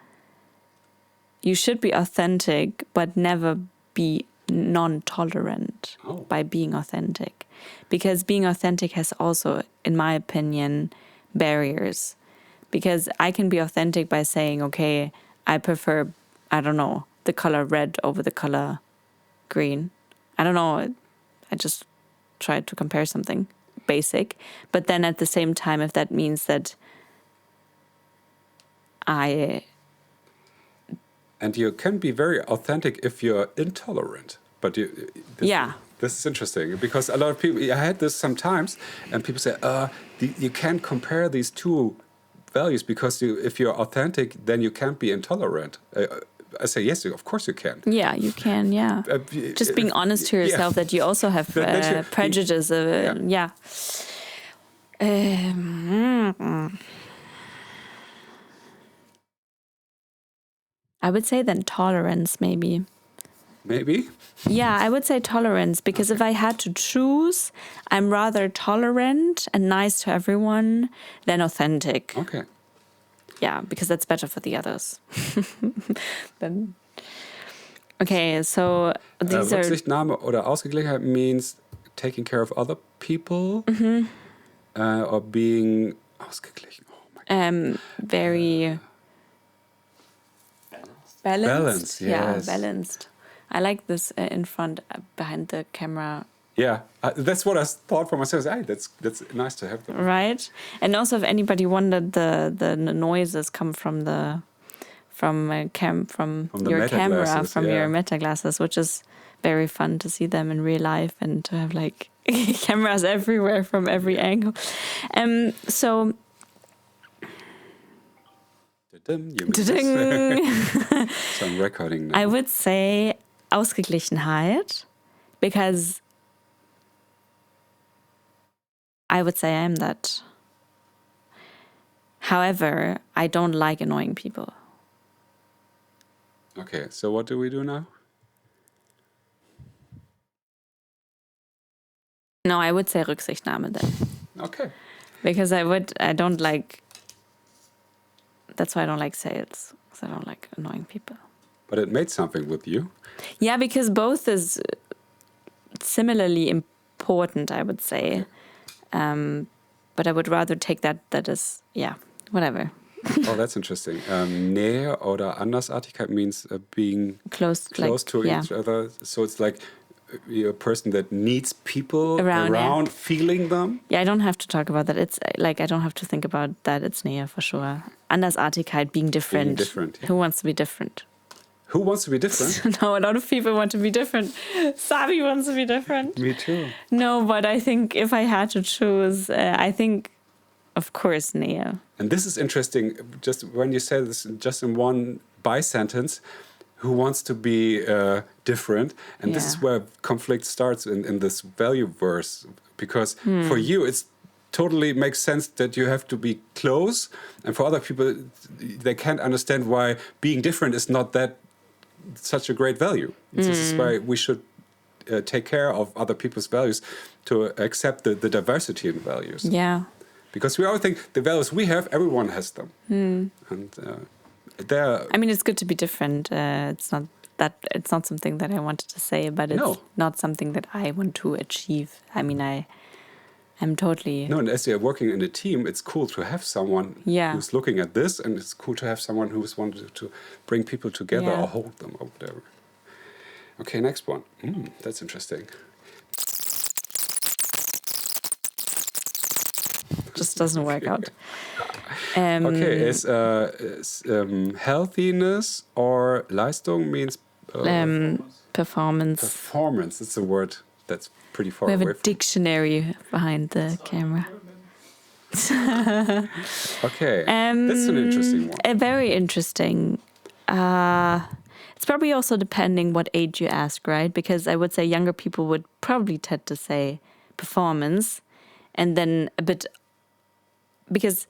you should be authentic, but never be non-tolerant by being authentic. Because being authentic has also, in my opinion, barriers. Because I can be authentic by saying, okay, I prefer, I don't know, the color red over the color green. I don't know. I just tried to compare something basic. But then at the same time, if that means that And you can be very authentic if you're intolerant. But this is interesting, because a lot of people, I had this sometimes, and people say, you can't compare these two values, because if you're authentic, then you can't be intolerant. I say, yes, of course you can. Yeah, you can, yeah. Just being honest to yourself that you also have prejudice. Yeah. I would say then tolerance, maybe. Maybe? Yeah, I would say tolerance, because if I had to choose, I'm rather tolerant and nice to everyone than authentic. Okay. Yeah, because that's better for the others. Okay, so these are... Rücksichtnahme oder Ausgeglichenheit means taking care of other people or being ausgeglichen. Oh my God. Very... Balanced. Yes. Yeah, balanced. I like this in front, behind the camera. Yeah, that's what I thought for myself. Hey, that's nice to have them. Right, and also if anybody wondered, the noises come from your camera, from your meta glasses, which is very fun to see them in real life and to have like cameras everywhere from every angle. So. So I'm recording now. I would say Ausgeglichenheit, because I would say I'm that. However, I don't like annoying people. Okay, so what do we do now? No, I would say Rücksichtnahme then. Okay. Because that's why I don't like sales, because I don't like annoying people. But it made something with you. Yeah, because both is similarly important, I would say. But I would rather take that is, whatever. Oh, that's interesting. Nähe oder Andersartigkeit means being close to each other. So it's like you're a person that needs people around feeling them. Yeah, I don't have to talk about that. It's like I don't have to think about that. It's Nähe for sure. Andersartigkeit, being different. Yeah. Who wants to be different? Who wants to be different? No, a lot of people want to be different. Sabi wants to be different. Me too. No, but I think if I had to choose, I think, of course, Neo. And this is interesting. Just when you say this, just in one sentence, who wants to be different? And this is where conflict starts in this value verse, because for you it's totally makes sense that you have to be close, and for other people they can't understand why being different is not that such a great value. This is why we should take care of other people's values, to accept the diversity in values. Yeah. Because we always think the values we have, everyone has them. And they're... I mean, it's good to be different. It's not something that I wanted to say, but it's not something that I want to achieve. I mean, I'm totally... No, and as you're working in a team, it's cool to have someone who's looking at this, and it's cool to have someone who's wanted to bring people together or hold them or whatever. Okay, next one. That's interesting. Just doesn't work out. Okay, is healthiness or Leistung means... Performance. Performance, it's a word that's pretty far We have away a dictionary behind the camera. Okay, that's an interesting one. Very interesting. It's probably also depending what age you ask, right? Because I would say younger people would probably tend to say performance, and then a bit... Because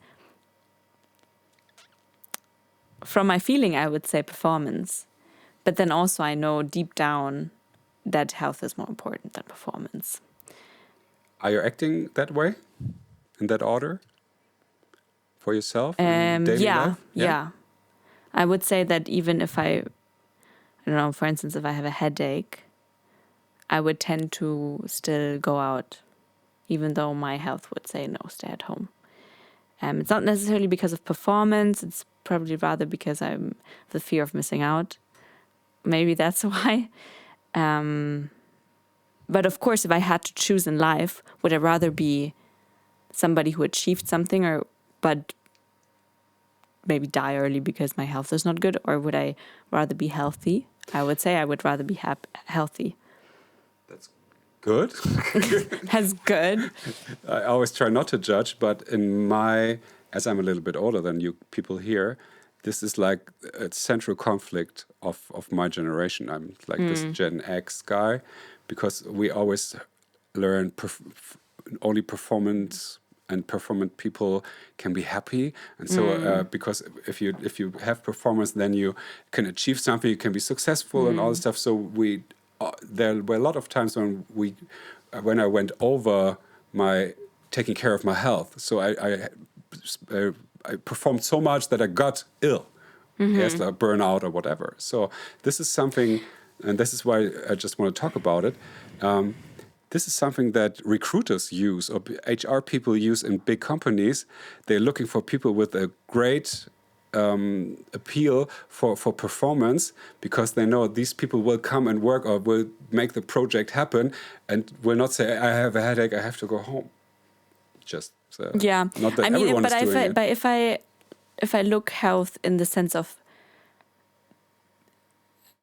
from my feeling, I would say performance. But then also I know deep down that health is more important than performance. Are you acting that way? In that order? For yourself? In daily life? Yeah. I would say that even if I don't know, for instance, if I have a headache, I would tend to still go out, even though my health would say no, stay at home. It's not necessarily because of performance. It's probably rather because I'm the fear of missing out. Maybe that's why. But of course, if I had to choose in life, would I rather be somebody who achieved something, but maybe die early because my health is not good, or would I rather be healthy? I would say I would rather be healthy. That's good. That's good. I always try not to judge, but as I'm a little bit older than you people here, this is like a central conflict of my generation. I'm like this Gen X guy, because we always learn only performance and performant people can be happy, and so because if you have performance, then you can achieve something, you can be successful and all this stuff. So there were a lot of times when I went over my taking care of my health. So I performed so much that I got ill, yes, like burnout or whatever. So this is something, and this is why I just want to talk about it. This is something that recruiters use, or HR people use in big companies. They're looking for people with a great appeal for performance, because they know these people will come and work or will make the project happen, and will not say, I have a headache, I have to go home. Just not that everyone is doing it. But if I look health in the sense of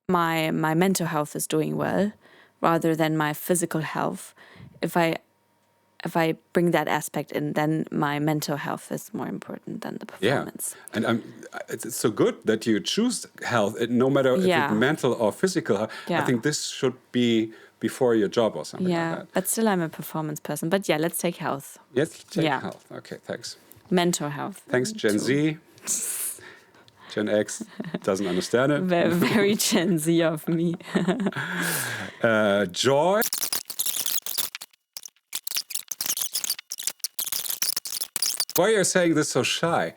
my mental health is doing well, rather than my physical health, if I bring that aspect in, then my mental health is more important than the performance. Yeah, and it's so good that you choose health, no matter if it's mental or physical. I think this should be before your job or something like that. But still I'm a performance person. But yeah, let's take health. Let's take health. Okay, thanks. Mental health. Thanks, Gen Z. Gen X doesn't understand it. Very Gen Z of me. Joy. Why are you saying this so shy?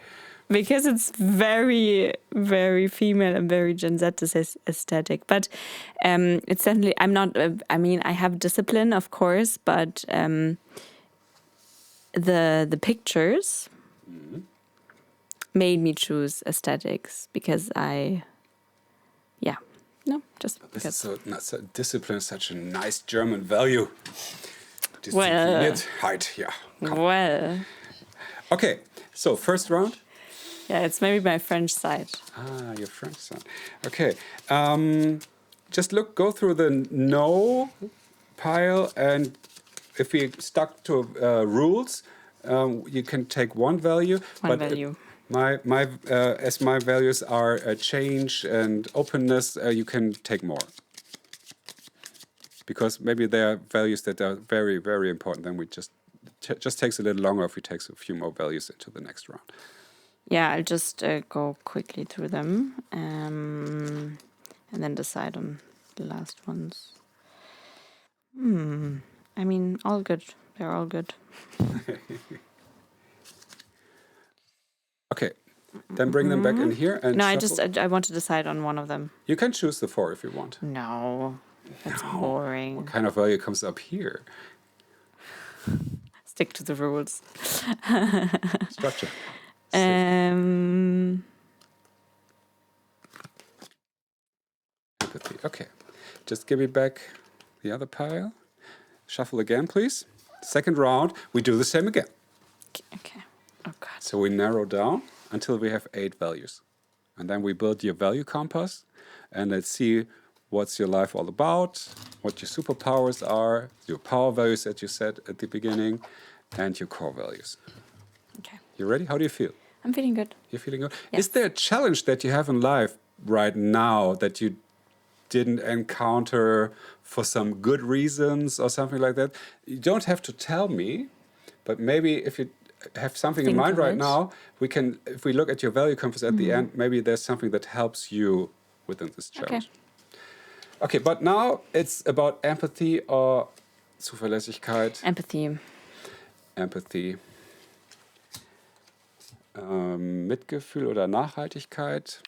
Because it's very, very female and very Gen Z to say aesthetic. But it's definitely, I'm not, I have discipline, of course, but the pictures made me choose aesthetics because Discipline is such a nice German value. Well. Diszipliniert. Well. Okay, so first round. Yeah, it's maybe my French side. Ah, your French side. Okay. Just go through the no pile, and if we stuck to rules, you can take one value. One value. As my values are change and openness, you can take more. Because maybe there are values that are very, very important. Then we just takes a little longer if we take a few more values into the next round. Yeah, I'll just go quickly through them and then decide on the last ones. I mean, all good. They're all good. Okay, then bring them back in here and No, shuffle. I want to decide on one of them. You can choose the 4 if you want. No, that's boring. What kind of value comes up here? Stick to the rules. Structure. Empathy. Okay, just give me back the other pile. Shuffle again, please. Second round, we do the same again. Okay. Oh God. So we narrow down until we have 8 values. And then we build your value compass, and let's see what's your life all about, what your superpowers are, your power values that you set at the beginning, and your core values. Okay. You ready? How do you feel? I'm feeling good. You're feeling good? Yes. Is there a challenge that you have in life right now that you didn't encounter for some good reasons or something like that? You don't have to tell me, but maybe if you have something in Think mind of right it. now, we can, if we look at your value compass at the end, maybe there's something that helps you within this challenge. Okay, but now it's about empathy or Zuverlässigkeit. Empathy. Empathy. Mitgefühl oder Nachhaltigkeit.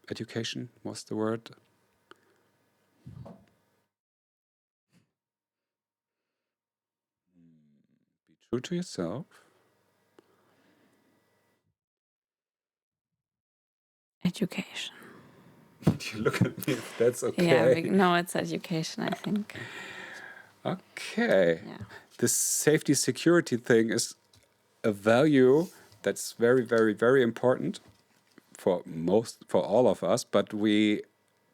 Education was the word. Be true to yourself. Education. You look at me if that's okay. Yeah, no, it's education, I think. Okay. Yeah. This safety security thing is a value that's very, very, very important for all of us, but we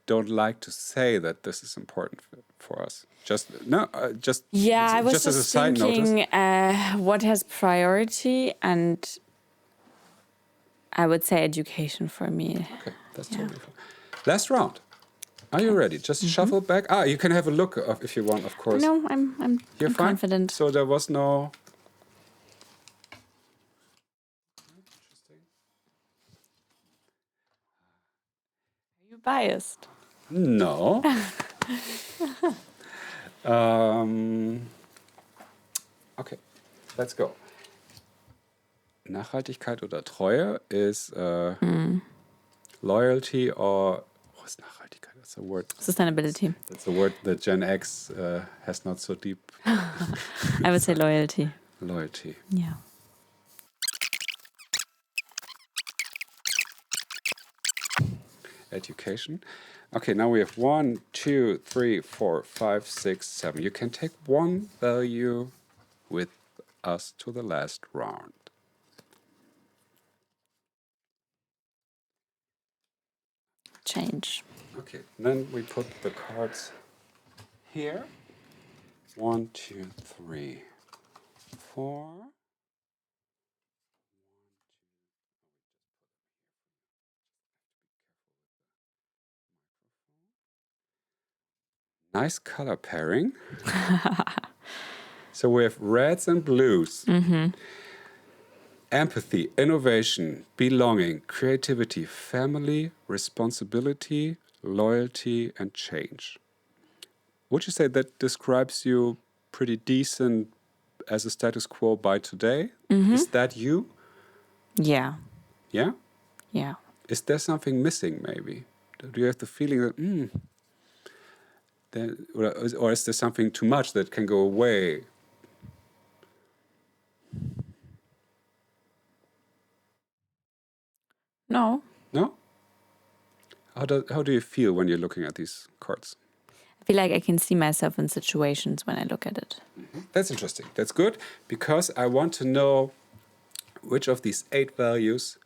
don't like to say that this is important for us. Yeah, I was just as a just side thinking notice. what has priority, and I would say education for me. Okay, that's totally fine. Last round. Are you ready? Just shuffle back. You can have a look if you want, of course. No, I'm You're fine? confident. So there was no... Are you biased? No. Okay, let's go. Nachhaltigkeit oder Treue is loyalty or... What is Nachhaltigkeit? That's a word. Sustainability. That's a word that Gen X has not so deep. I would say loyalty. Loyalty. Yeah. Education. Okay, now we have 1, 2, 3, 4, 5, 6, 7. You can take one value with us to the last round. Change. Okay, then we put the cards here. 1, 2, 3, 4. Nice color pairing. So we have reds and blues. Empathy, innovation, belonging, creativity, family, responsibility, loyalty, and change. Would you say that describes you pretty decent as a status quo by today? Is that you? Yeah. Yeah? Yeah. Is there something missing maybe? Do you have the feeling that, or is there something too much that can go away? No. No? How do you feel when you're looking at these cards? feel like I can see myself in situations when I look at it. That's interesting. That's good, because I want to know which of these 8 values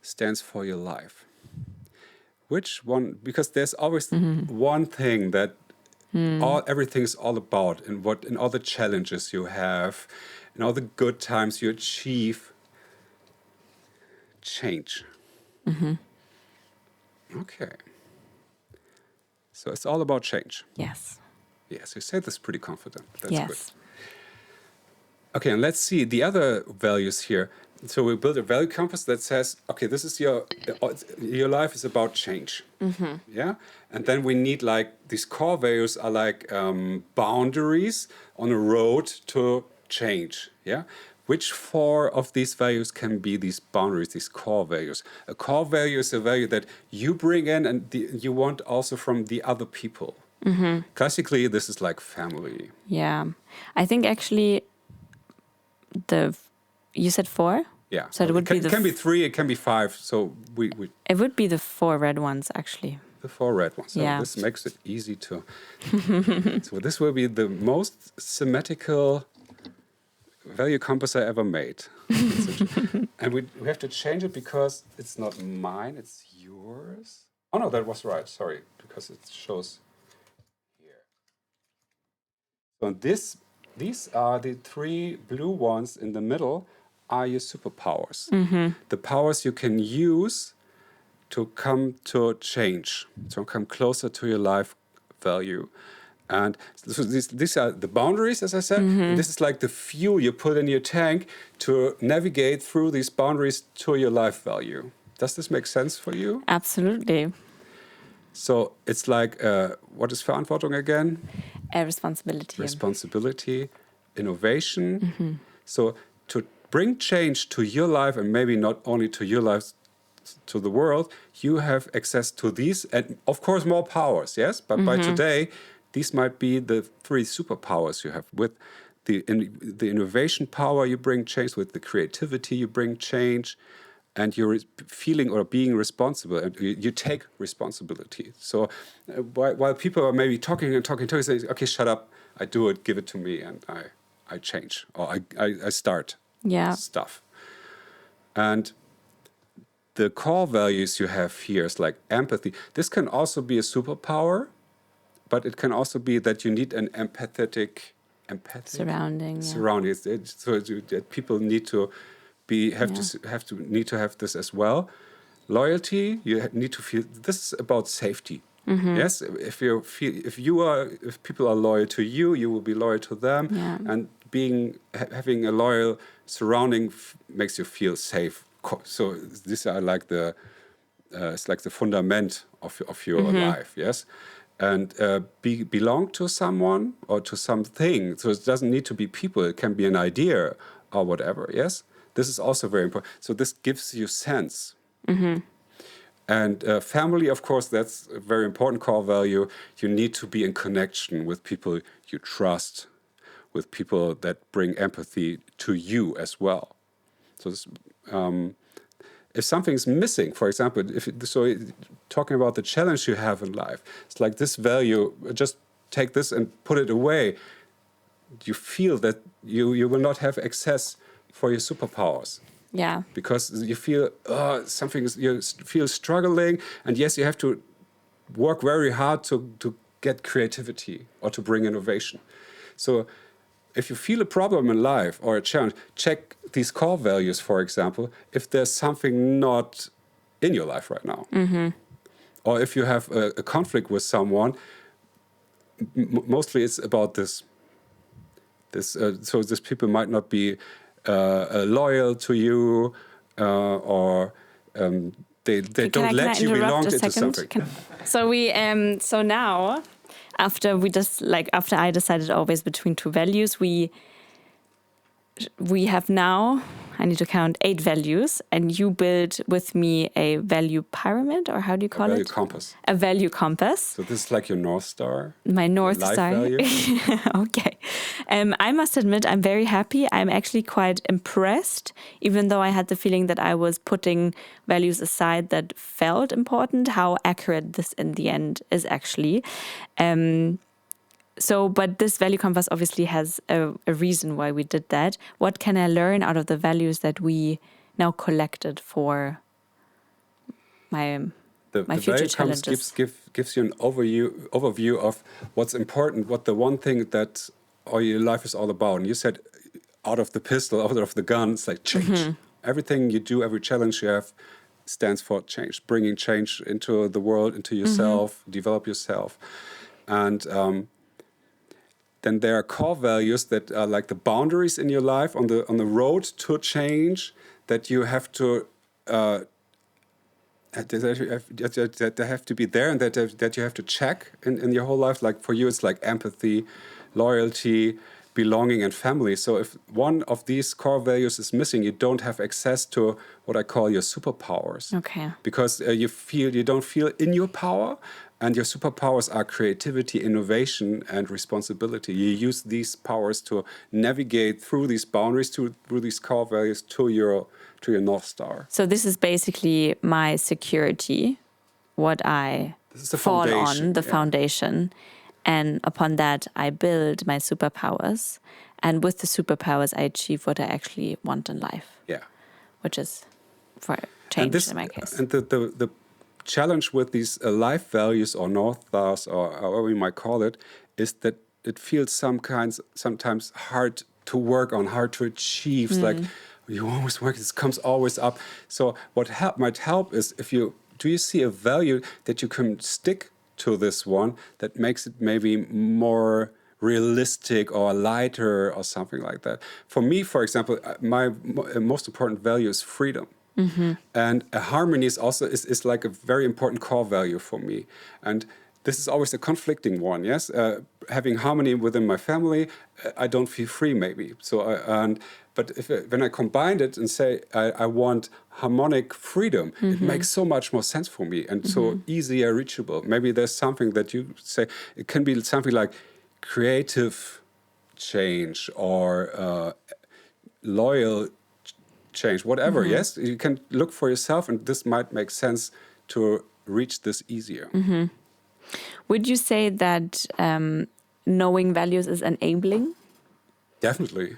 stands for your life. Which one? Because there's always one thing that everything's all about, and what in all the challenges you have, in all the good times you achieve. Change. Okay. So it's all about change. Yes. Yes, you say this pretty confident. That's Yes. good. Okay, and let's see the other values here. So we build a value compass that says, okay, this is your life is about change. Yeah, and then we need like these core values are like boundaries on a road to change. Yeah, which 4 of these values can be these boundaries, these core values? A core value is a value that you bring in and you want also from the other people. Classically, this is like family. Yeah. I think actually you said 4? Yeah. So it would be it can be 3, it can be 5. So we It would be the 4 red ones, actually. the 4 red ones. So Yeah. this makes it easy to. So this will be the most symmetrical value compass I ever made. And we have to change it because it's not mine, it's yours. Oh no, that was right. Sorry, because it shows here. So these are the 3 blue ones in the middle are your superpowers. The powers you can use to come to change, to come closer to your life value. And so these are the boundaries, as I said. This is like the fuel you put in your tank to navigate through these boundaries to your life value. Does this make sense for you? Absolutely. So it's like, what is Verantwortung again? Responsibility. Responsibility, innovation. So to bring change to your life, and maybe not only to your life, to the world, you have access to these, and of course more powers, yes? But by today, these might be the 3 superpowers you have. With the innovation power, you bring change. With the creativity, you bring change. And you're feeling or being responsible, and you take responsibility. So while people are maybe talking, say, okay, shut up, I do it, give it to me, and I change, or I start stuff. And the core values you have here is like empathy. This can also be a superpower, but it can also be that you need an empathic surrounding. surroundings. So that people need to need to have this as well. Loyalty, you need to feel this is about safety. Yes, if people are loyal to you, you will be loyal to them, and having a loyal surrounding makes you feel safe. So these are like it's like the fundament of your life. Yes. And belong to someone or to something. So it doesn't need to be people. It can be an idea or whatever. Yes, this is also very important. So this gives you sense. And family, of course, that's a very important core value. You need to be in connection with people you trust, with people that bring empathy to you as well. So this, if something's missing, for example, talking about the challenge you have in life, it's like this value, just take this and put it away. You feel that you will not have access for your superpowers. Yeah. Because you feel you feel struggling, and yes, you have to work very hard to get creativity or to bring innovation. So if you feel a problem in life or a challenge, check these core values, for example, if there's something not in your life right now. Or if you have a conflict with someone, mostly it's about this. So these people might not be loyal to you, or they don't let you belong to something. So now, after I decided always between 2 values, we have now, I need to count 8 values, and you build with me a value pyramid, or how do you call it? A value compass. A value compass. So this is like your North Star? My North life Star. Value? Okay. I must admit, I'm very happy. I'm actually quite impressed, even though I had the feeling that I was putting values aside that felt important, how accurate this in the end is actually. but this value compass obviously has a reason why we did that. What can I learn out of the values that we now collected for my The future value challenges? compass gives you an overview of what's important, what the one thing that all your life is all about. And you said, out of the pistol, out of the gun, it's like change. Everything you do, every challenge you have stands for change, bringing change into the world, into yourself, develop yourself. And then there are core values that are like the boundaries in your life on the road to change that you have to that they have to be there and that you have to check in your whole life. Like for you, it's like empathy, loyalty, belonging, and family. So if one of these core values is missing, you don't have access to what I call your superpowers. Okay. Because you don't feel in your power, and your superpowers are creativity, innovation, and responsibility. You use these powers to navigate through these boundaries, through these core values to your North Star. So this is basically my security, what I fall on, the foundation. And upon that, I build my superpowers. And with the superpowers, I achieve what I actually want in life. Yeah. Which is for change in my case. And the challenge with these life values or North Stars, or however we might call it, is that it feels sometimes hard to work on, hard to achieve. It's like you always work, this comes always up. So what might help is do you see a value that you can stick to this one that makes it maybe more realistic or lighter or something like that. For me, for example, my most important value is freedom. And harmony is like a very important core value for me. And this is always a conflicting one, yes? Having harmony within my family, I don't feel free maybe. But when I combine it and say I want harmonic freedom, it makes so much more sense for me and so easier reachable. Maybe there's something that you say, it can be something like creative change or loyal change, whatever, yes? You can look for yourself and this might make sense to reach this easier. Would you say that knowing values is enabling? Definitely.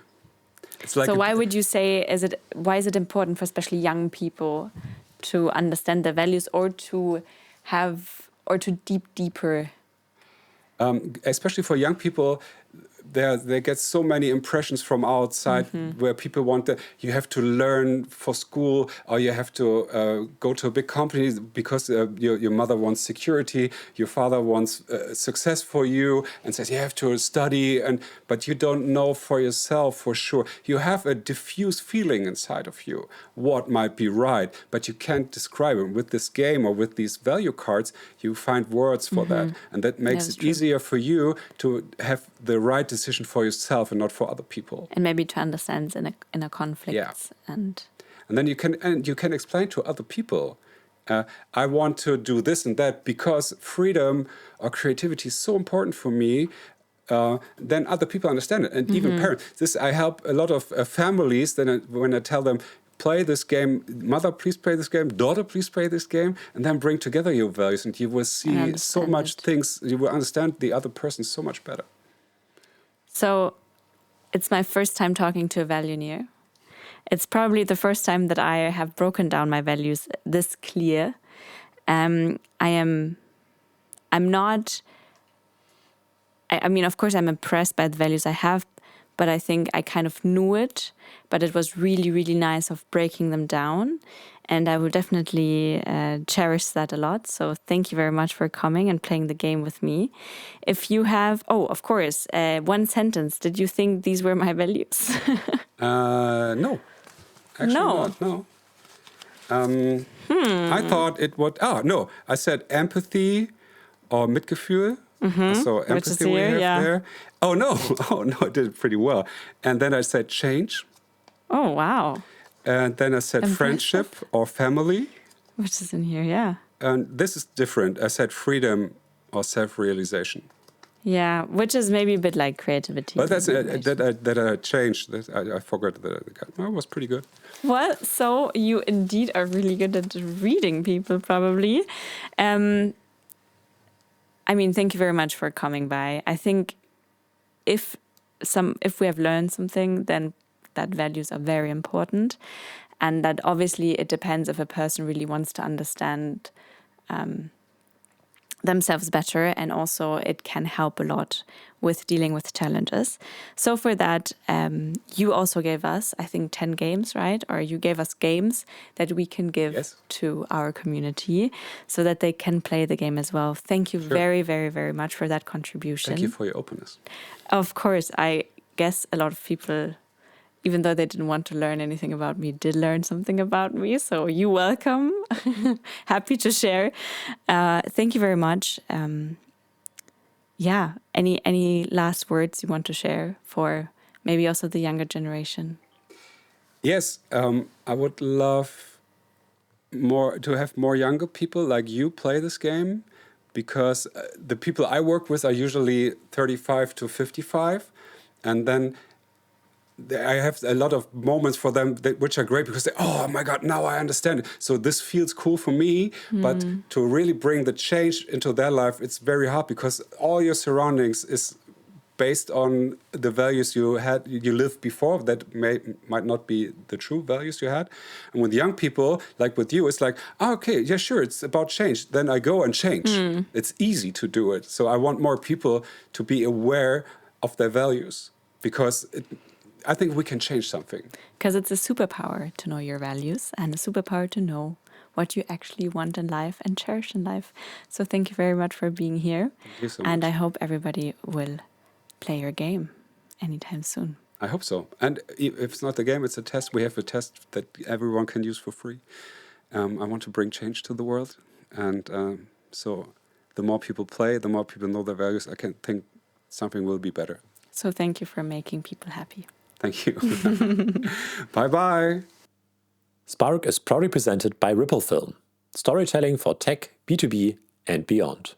It's like so why would you say why is it important for especially young people to understand their values or to deeper? Especially for young people, they get so many impressions from outside where people want you have to learn for school or you have to go to a big company because your mother wants security, your father wants success for you and says you have to study, but you don't know for yourself for sure. You have a diffuse feeling inside of you what might be right, but you can't describe it. With this game or with these value cards, you find words for that, and that makes it easier for you to have the right decision for yourself and not for other people, and maybe to understand in a conflict. And then you can explain to other people, I want to do this and that because freedom or creativity is so important for me. Then other people understand it, and even parents. I help a lot of families. When I tell them, play this game, mother, please play this game, daughter, please play this game, and then bring together your values, and you will see so much things. You will understand the other person so much better. So it's my first time talking to a Valuneer. It's probably the first time that I have broken down my values this clear. I'm not, I mean, of course, I'm impressed by the values I have, but I think I kind of knew it, but it was really, really nice of breaking them down. And I will definitely cherish that a lot. So thank you very much for coming and playing the game with me. If you have, of course, one sentence. Did you think these were my values? No. Actually not, no. I thought it would, no. I said empathy or Mitgefühl. So empathy we have there. Oh, no, I did it pretty well. And then I said change. Oh, wow. And then I said friendship or family. Which is in here, yeah. And this is different. I said freedom or self-realization. Yeah, which is maybe a bit like creativity. But that's that I changed. I forgot that it was pretty good. Well, so you indeed are really good at reading people, probably. I mean, thank you very much for coming by. I think if we have learned something, then that values are very important, and that obviously it depends if a person really wants to understand themselves better, and also it can help a lot with dealing with challenges. So for that, you also gave us, I think, 10 games, right? Or you gave us games that we can give Yes. to our community so that they can play the game as well. Thank you very, very, very much for that contribution. Thank you for your openness. Of course, I guess a lot of people, even though they didn't want to learn anything about me, did learn something about me. So you're welcome. Happy to share. Thank you very much. Any last words you want to share for maybe also the younger generation? Yes, I would love to have more younger people like you play this game, because the people I work with are usually 35 to 55, and then I have a lot of moments for them which are great because oh my God, now I understand it. So this feels cool for me, but to really bring the change into their life, it's very hard because all your surroundings is based on the values you lived before that might not be the true values you had. And with young people, like with you, it's like, oh, okay, yeah, sure, it's about change. Then I go and change. It's easy to do it. So I want more people to be aware of their values, because I think we can change something. Because it's a superpower to know your values, and a superpower to know what you actually want in life and cherish in life. So thank you very much for being here. Thank you so and much. I hope everybody will play your game anytime soon. I hope so. And if it's not a game, it's a test. We have a test that everyone can use for free. I want to bring change to the world. And so the more people play, the more people know their values, I can think something will be better. So thank you for making people happy. Thank you. Bye-bye. Spark is proudly presented by Ripple Film, storytelling for tech, B2B and beyond.